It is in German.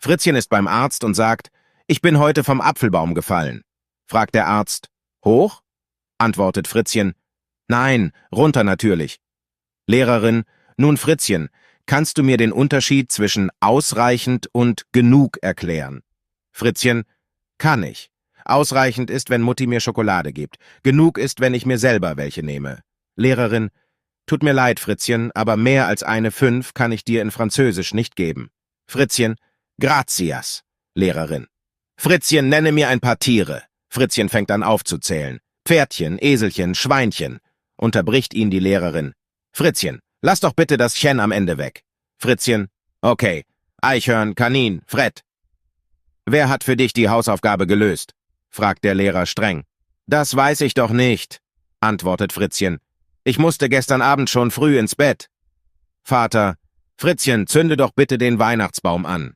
Fritzchen ist beim Arzt und sagt, ich bin heute vom Apfelbaum gefallen. Fragt der Arzt, hoch? Antwortet Fritzchen, nein, runter natürlich. Lehrerin, nun Fritzchen, kannst du mir den Unterschied zwischen ausreichend und genug erklären? Fritzchen, kann ich. Ausreichend ist, wenn Mutti mir Schokolade gibt. Genug ist, wenn ich mir selber welche nehme. Lehrerin, tut mir leid, Fritzchen, aber mehr als eine 5 kann ich dir in Französisch nicht geben. Fritzchen, gratias. Lehrerin, Fritzchen, nenne mir ein paar Tiere. Fritzchen fängt an aufzuzählen. Pferdchen, Eselchen, Schweinchen. Unterbricht ihn die Lehrerin. Fritzchen, lass doch bitte das Chen am Ende weg. Fritzchen, okay. Eichhörn, Kanin, Fred. Wer hat für dich die Hausaufgabe gelöst? Fragt der Lehrer streng. Das weiß ich doch nicht, antwortet Fritzchen. Ich musste gestern Abend schon früh ins Bett. Vater, Fritzchen, zünde doch bitte den Weihnachtsbaum an.